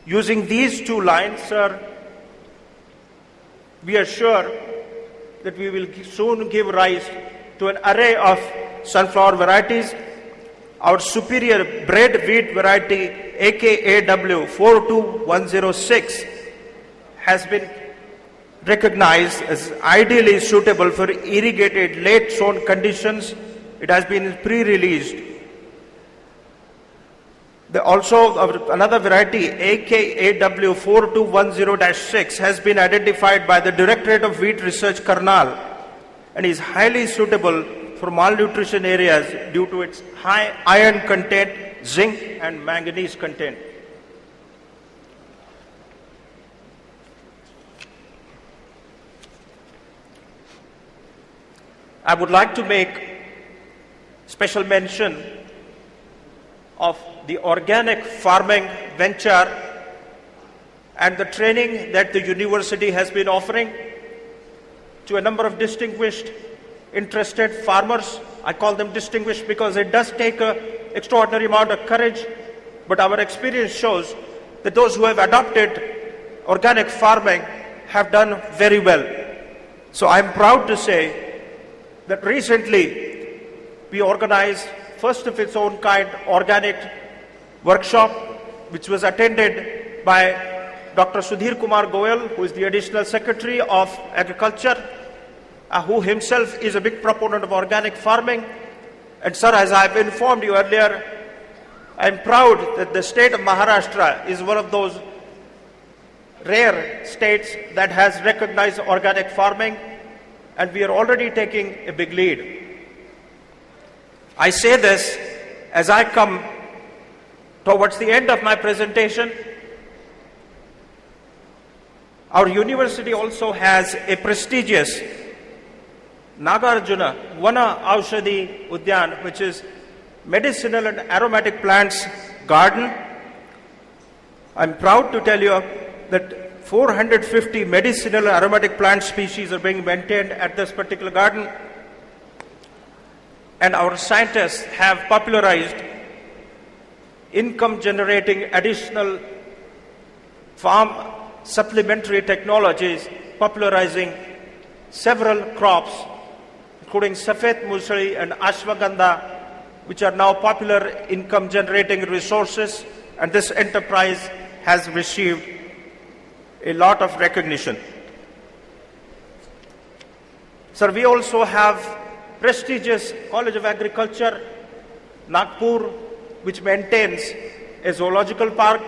Using these two lines, sir, we are sure that we will soon give rise to an array of sunflower varieties. Our superior bred wheat variety AKAW 42106 has been recognized as ideally suitable for irrigated late sown conditions. It has been pre-released. Also, another variety AKAW 4210-6 has been identified by the Directorate of Wheat Research, Karnal, and is highly suitable for malnutrition areas due to its high iron content, zinc and manganese content. I would like to make special mention of the organic farming venture and the training that the university has been offering to a number of distinguished, interested farmers. I call them distinguished because it does take an extraordinary amount of courage, but our experience shows that those who have adopted organic farming have done very well. So I'm proud to say that recently we organized first of its own kind organic workshop, which was attended by Dr. Sudhir Kumar Goyal, who is the Additional Secretary of Agriculture, who himself is a big proponent of organic farming. And sir, as I have informed you earlier, I am proud that the state of Maharashtra is one of those rare states that has recognized organic farming, and we are already taking a big lead. I say this as I come towards the end of my presentation. Our university also has a prestigious Nagarjuna Vana Aushadhi Udyan, which is medicinal and aromatic plants garden. I'm proud to tell you that 450 medicinal and aromatic plant species are being maintained at this particular garden. And our scientists have popularized income generating additional farm supplementary technologies, popularizing several crops, including Safed Musli and Ashwagandha, which are now popular income generating resources, and this enterprise has received a lot of recognition. Sir, we also have prestigious College of Agriculture, Nagpur, which maintains a zoological park.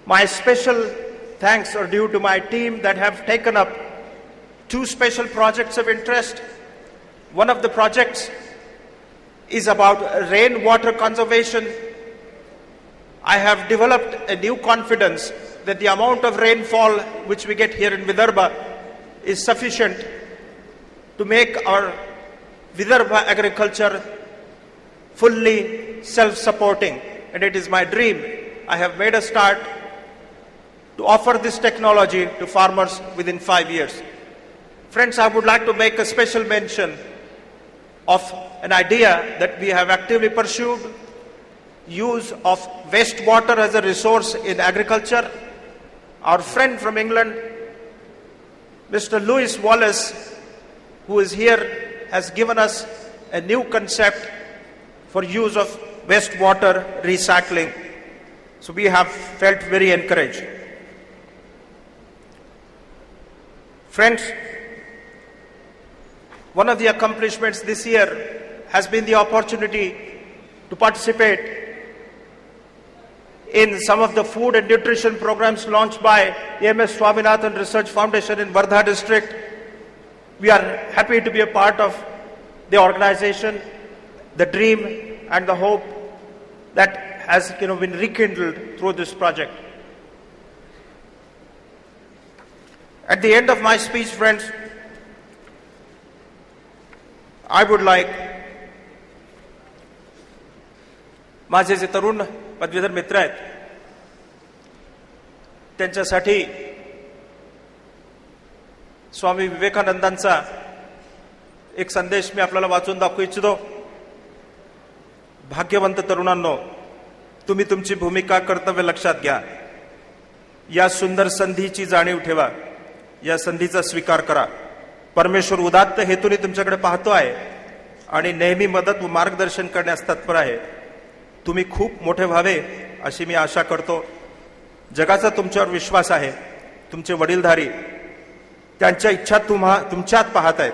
My special thanks are due to my team that have taken up two special projects of interest. One of the projects is about rainwater conservation. I have developed a new confidence that the amount of rainfall which we get here in Vidarbha is sufficient to make our Vidarbha agriculture fully self-supporting, and it is my dream. I have made a start to offer this technology to farmers within 5 years. Friends, I would like to make a special mention of an idea that we have actively pursued: use of wastewater as a resource in agriculture. Our friend from England, Mr. Lewis Wallace, who is here, has given us a new concept for use of wastewater recycling. So we have felt very encouraged. Friends, one of the accomplishments this year has been the opportunity to participate in some of the food and nutrition programs launched by A.M.S. Swaminathan Research Foundation in Wardha district. We are happy to be a part of the organization, the dream and the hope that has been rekindled through this project. At the end of my speech, friends, I would like माझे जे तरुण पदवीधर मित्र आहेत त्यांच्यासाठी स्वामी विवेकानंदांचा एक संदेश मी आपल्याला वाचून दाखवू इच्छितो. भाग्यवंत तरुणांनो, तुम्ही तुमची भूमिका कर्तव्य लक्षात घ्या. या सुंदर संधीची जाणीव ठेवा. या संधीचा स्वीकार करा. परमेश्वर उदात्त हेतूने तुमच्याकडे पाहतो आहे आणि नेहमी मदत व मार्गदर्शन करण्यास तत्पर आहे. तुम्ही खूप मोठे व्हावे अशी मी आशा करतो. जगाचा तुमच्यावर विश्वास आहे. तुमचे वडीलधारी त्यांच्या इच्छा तुमच्यात पाहत आहेत.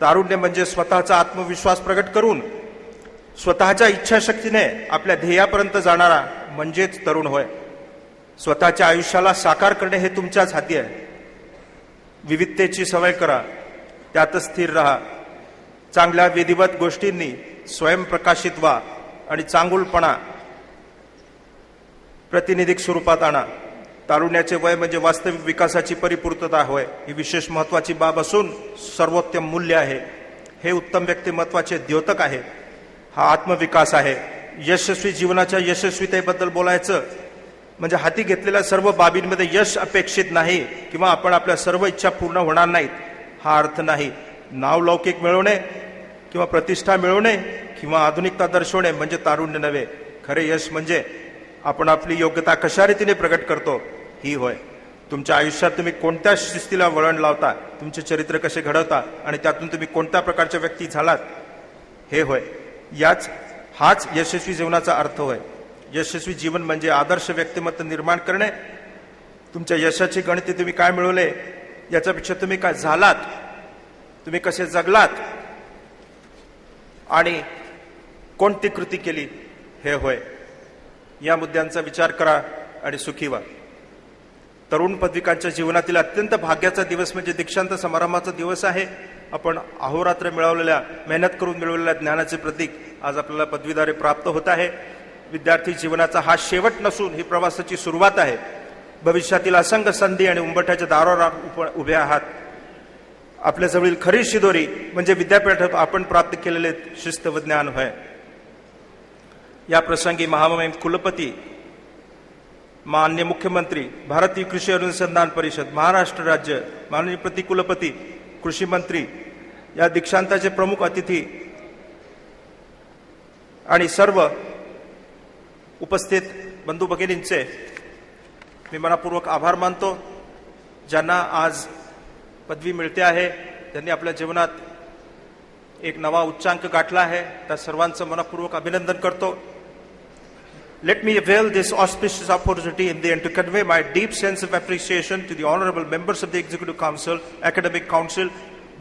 तारुण्य म्हणजे स्वतःचा आत्मविश्वास प्रगट करून स्वतःच्या इच्छाशक्तीने आपल्या ध्येयापर्यंत जाणारा म्हणजेच तरुण होय. स्वतःच्या आयुष्याला साकार करणे हे तुमच्याच हाती आहे. विविधतेची सवय करा. त्यातच स्थिर राहा. चांगल्या विधिवत गोष्टींनी स्वयंप्रकाशित व्हा आणि चांगुलपणा प्रातिनिधिक स्वरूपात आणा. तारुण्याचे वय म्हणजे वास्तविक विकासाची परिपूर्तता होय. ही विशेष महत्वाची बाब असून सर्वोत्तम मूल्य आहे. हे उत्तम व्यक्तिमत्वाचे द्योतक आहे. हा आत्मविकास आहे. यशस्वी जीवनाच्या यशस्वीतेबद्दल बोलायचं म्हणजे हाती घेतलेल्या सर्व बाबींमध्ये यश अपेक्षित नाही किंवा आपण आपल्या सर्व इच्छा पूर्ण होणार नाहीत हा अर्थ नाही. नावलौकिक मिळवणे किंवा प्रतिष्ठा मिळवणे किंवा आधुनिकता दर्शवणे म्हणजे तारुण्य नव्हे. खरे यश म्हणजे आपण आपली योग्यता कशा रीतीने प्रगट करतो ही होय. तुमच्या आयुष्यात तुम्ही कोणत्या शिस्तीला वळण लावता, तुमचे चरित्र कसे घडवता आणि त्यातून तुम्ही कोणत्या प्रकारच्या व्यक्ती झालात हे होय. हाच यशस्वी जीवनाचा अर्थ होय. यशस्वी जीवन म्हणजे आदर्श व्यक्तिमत्व निर्माण करणे. तुमच्या यशाची गणिते तुम्ही काय मिळवले याच्यापेक्षा तुम्ही काय झालात, तुम्ही कसे जगलात आणि कोणती कृती केली हे होय. या मुद्द्यांचा विचार करा आणि सुखी व्हा. तरुण पदविकांच्या जीवनातील अत्यंत भाग्याचा दिवस म्हणजे दीक्षांत समारंभाचा दिवस आहे. आपण अहोरात्र मिळवलेल्या मेहनत करून मिळवलेल्या ज्ञानाचे प्रतीक आज आपल्याला पदवीद्वारे प्राप्त होत आहे. विद्यार्थी जीवनाचा हा शेवट नसून ही प्रवासाची सुरुवात आहे. भविष्यातील असंख्य संधी आणि उंबरठ्याच्या दारावर उभे आहात. आपल्याजवळील खरी शिदोरी म्हणजे विद्यापीठात आपण प्राप्त केलेले शिस्त व ज्ञान होय. या प्रसंगी महामहिम कुलपती, माननीय मुख्यमंत्री, भारतीय कृषी अनुसंधान परिषद, महाराष्ट्र राज्य, माननीय प्रतिकुलपती, कृषी मंत्री, या दीक्षांताचे प्रमुख अतिथी आणि सर्व उपस्थित बंधू भगिनींचे मी मनापूर्वक आभार मानतो. ज्यांना आज पदवी मिळते आहे त्यांनी आपल्या जीवनात एक नवा उच्चांक गाठला आहे. त्या सर्वांचं मनपूर्वक अभिनंदन करतो. Let me avail this auspicious opportunity in the end to convey my deep sense of appreciation to the honorable members of the Executive Council, Academic Council,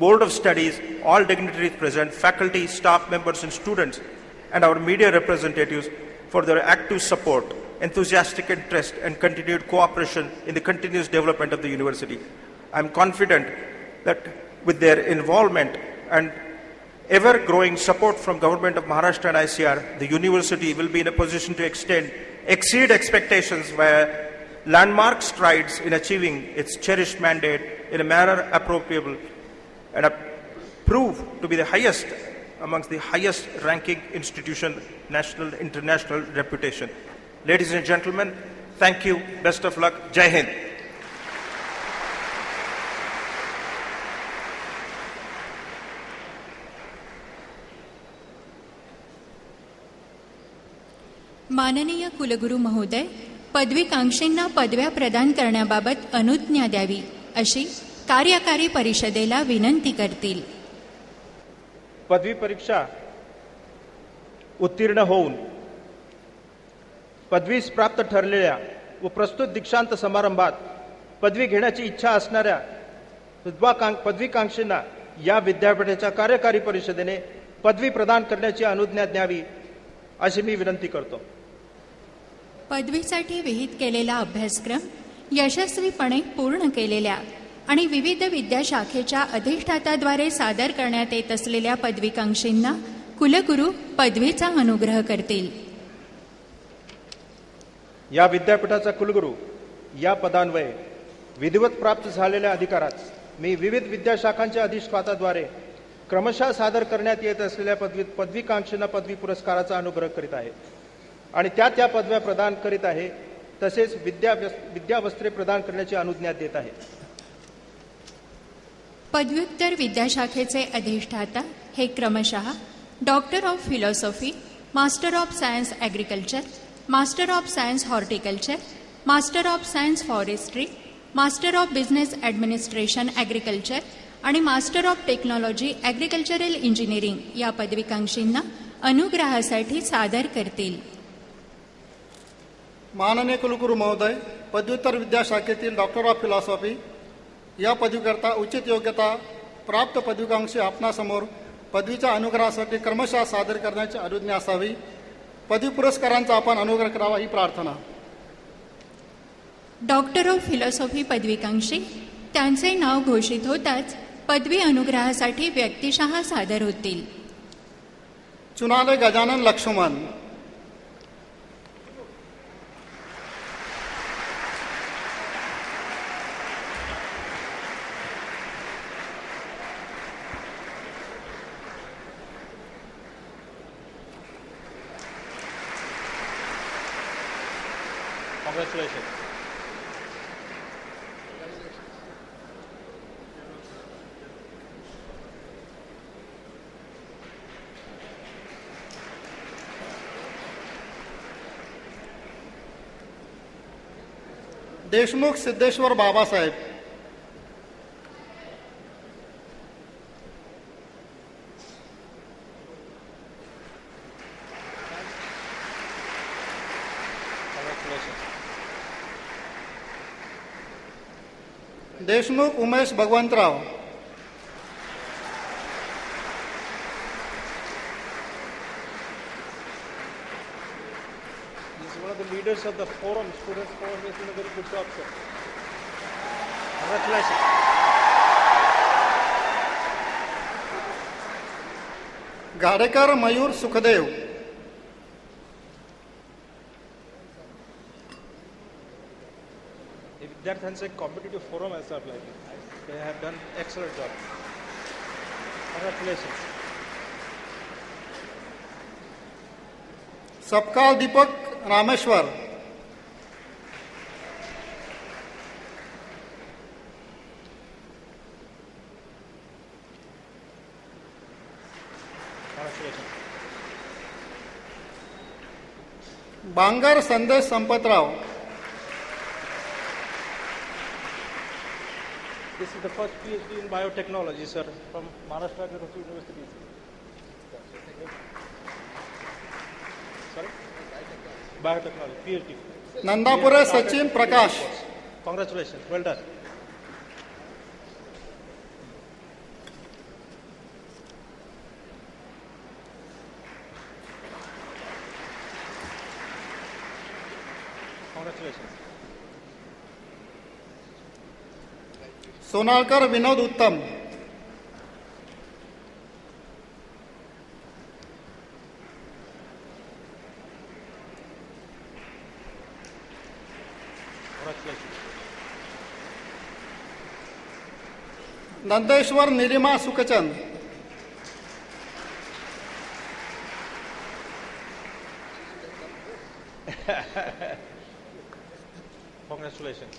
Board of Studies, all dignitaries present, faculty, staff members and students, and our media representatives for their active support, enthusiastic interest and continued cooperation in the continuous development of the university. I am confident that with their involvement and ever-growing support from Government of Maharashtra and ICR, the university will be in a position to exceed expectations via landmark strides in achieving its cherished mandate in a manner appropriable and prove to be the highest amongst the highest ranking institution, national, international reputation. Ladies and gentlemen, thank you. Best of luck. Jai Hind. माननीय कुलगुरू महोदय, पदवीकांक्षींना पदव्या प्रदान करण्याबाबत अनुज्ञा द्यावी अशी कार्यकारी परिषदेला विनंती करतील. पदवी परीक्षा उत्तीर्ण होऊन पदवीस प्राप्त ठरलेल्या व प्रस्तुत दीक्षांत समारंभात पदवी घेण्याची इच्छा असणाऱ्या पदवीकांक्षींना या विद्यापीठाच्या कार्यकारी परिषदेने पदवी प्रदान करण्याची अनुज्ञा द्यावी अशी मी विनंती करतो. पदवीसाठी विहित केलेला अभ्यासक्रम यशस्वीपणे पूर्ण केलेल्या आणि विविध विद्याशाखेच्या अधिष्ठाताद्वारे सादर करण्यात येत असलेल्या पदवीकांक्षींना कुलगुरू पदवीचा अनुग्रह करतील. या विद्यापीठाचा कुलगुरू या पदान्वये विधिवत प्राप्त झालेल्या अधिकारात मी विविध विद्याशाखांच्या अधिष्ठाताद्वारे क्रमशः सादर करण्यात येत असलेल्या पदवीकांक्षींना पदवी पुरस्काराचा अनुग्रह करीत आहे आणि त्या पदव्या प्रदान करीत आहे. तसेच विद्यावस्त्रे प्रदान करण्याची अनुज्ञा देत आहे. पदव्युत्तर विद्याशाखेचे अधिष्ठाता हे क्रमशः doctor of philosophy, master of science agriculture, Master of Science Horticulture, Master of Science Forestry, Master of Business Administration Agriculture आणि master of technology agricultural engineering या पदविकांक्षींना अनुग्रहासाठी सादर करतील. माननीय कुलगुरू महोदय, पदव्युत्तर विद्याशाखेतील डॉक्टर ऑफ फिलॉसॉफी या पदवीकरता उचित योग्यता प्राप्त पदविकांक्षी आपणासमोर पदवीच्या अनुग्रहासाठी क्रमशः सादर करण्याची अनुज्ञा असावी. पदवी पुरस्कारांचा आपण अनुग्रह करावा ही प्रार्थना. डॉक्टर ऑफ फिलॉसॉफी पदविकांक्षी त्यांचे नाव घोषित होताच पदवी अनुग्रहासाठी व्यक्तिशः सादर होतील. चुनाले Gajanan Laxman, Congratulations. Deshmukh Siddheshwar Babasaheb, Congratulations. Deshmukh Umesh Bhagwantrao, He's one of the leaders of the forum, students forum. He's doing a very good job, sir. Congratulations. Gadekar Mayur Sukhdev, हे विद्यार्थ्यांचे कॉम्पिटिटिव्ह फोरम आहे सर आपल्या इथे. They have done excellent job. Congratulations. Sapkal Deepak Rameshwar, Congratulations. Bangar संदेश Sampatrao, This is the first PhD in biotechnology, sir, from Maharashtra Agricultural University. Sorry? Biotechnology, PhD. Nandapure Sachin Prakash, Congratulations, well done. Congratulations. Sonalkar विनोद उत्तम, Congratulations. Nandeshwar Nilima Sukhchand, Congratulations.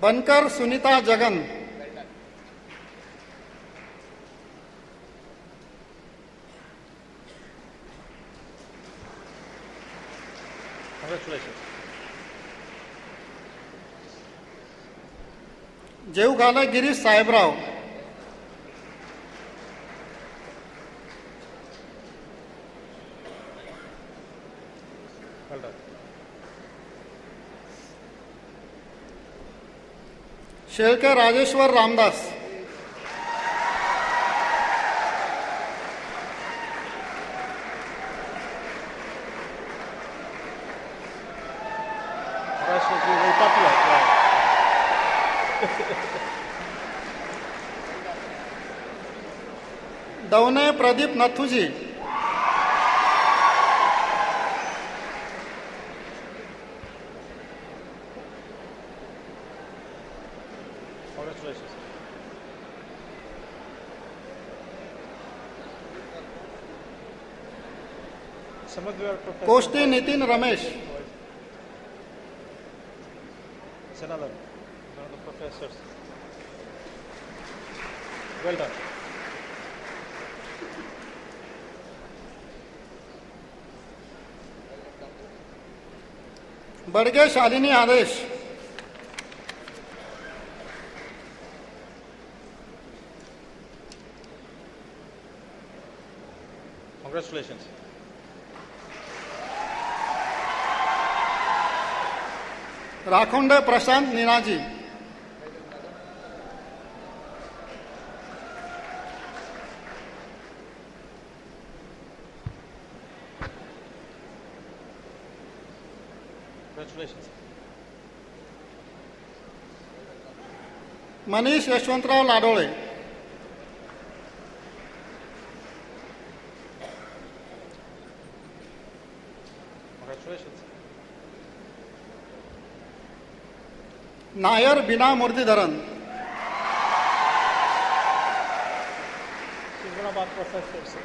Bankar Sunita Jagan, Congratulations. जेवघाले Girish Sahebrao, Well done. Shelke Rajeshwar Ramdas, Congratulations, you're very popular. Wow. दवने Pradeep Nathuji, Congratulations. Some of your professors. Koshti Nitin Ramesh, It's another one of the professors. Well done. Badge Shalini आदेश. Congratulations. राखोंडे Prashant निनाजी. Congratulations. Manish Yashwantrao लाडोळे. Congratulations. Nair बिना Muraleedharan. She's one of our professors.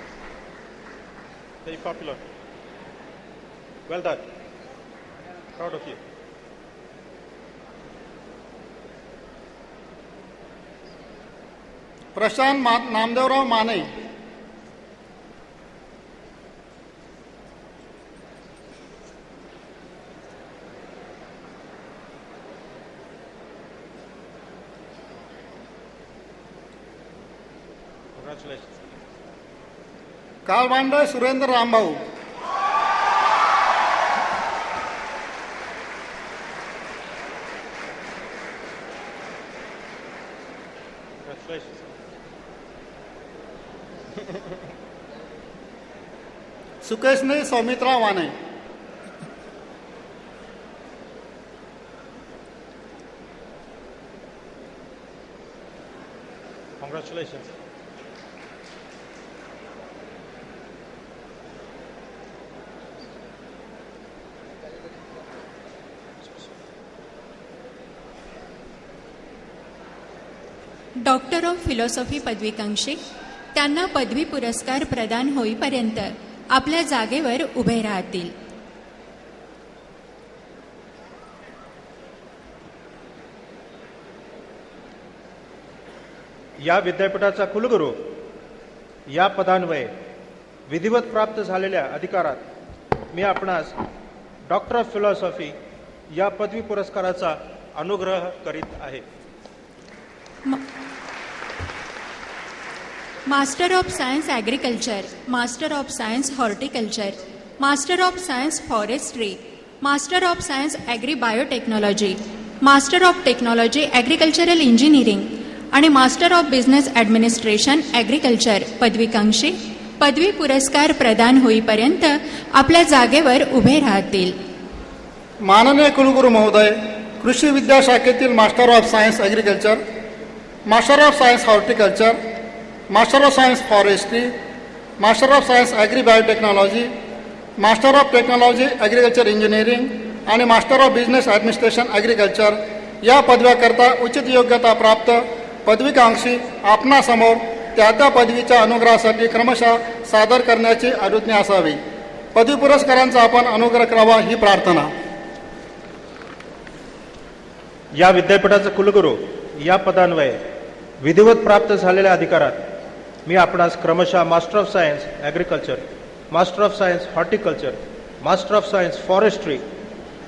Very popular. Well done. Proud of you. Prashant Namdevrao Mane. Congratulations. Kalbande Surendra Rambhau. Congratulations. Sukeshani Soumitra वाने. Congratulations. Doctor of philosophy पदवीकांक्षी त्यांना पदवी पुरस्कार प्रदान होईपर्यंत आपल्या जागेवर उभे राहतील. या विद्यापीठाचा कुलगुरू या पदान्वये विधिवत प्राप्त झालेल्या अधिकारात मी आपणास डॉक्टर ऑफ फिलॉसॉफी या पदवी पुरस्काराचा अनुग्रह करीत आहे. Master of science agriculture, master of science horticulture, master of science forestry, master of science agri biotechnology, master of technology agricultural engineering आणि master of business administration agriculture पदवीकांक्षी पदवी पुरस्कार प्रदान होईपर्यंत आपल्या जागेवर उभे राहतील. माननीय कुलगुरू महोदय, कृषी विद्याशाखेतील master of science agriculture, master of science horticulture, master of science forestry, master of science agri biotechnology, master of technology agriculture engineering आणि master of business administration agriculture या पदव्याकरता उचित योग्यता प्राप्त पदवीकांक्षी आपणासमोर त्या त्या पदवीच्या अनुग्रहासाठी क्रमशः सादर करण्याची अनुज्ञा असावी. पदवी पुरस्कारांचा आपण अनुग्रह करावा ही प्रार्थना. या विद्यापीठाचा कुलगुरू या पदान्वये विधिवत प्राप्त झालेल्या अधिकारात मी आपणास क्रमशः master of science agriculture, master of science horticulture, master of science forestry,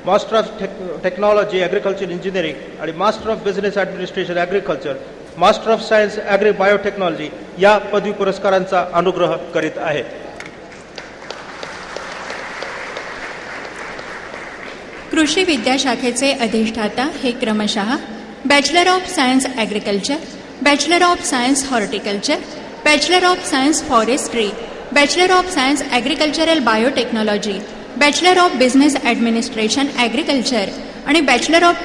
master of technology agriculture engineering आणि master of business administration agriculture, master of science agri biotechnology या पदवी पुरस्कारांचा अनुग्रह करीत आहे. कृषी विद्याशाखेचे अधिष्ठाता हे क्रमशः bachelor of science agriculture, bachelor of science horticulture, bachelor of science forestry, bachelor of science agricultural biotechnology, bachelor of business administration agriculture आणि बॅचलर ऑफ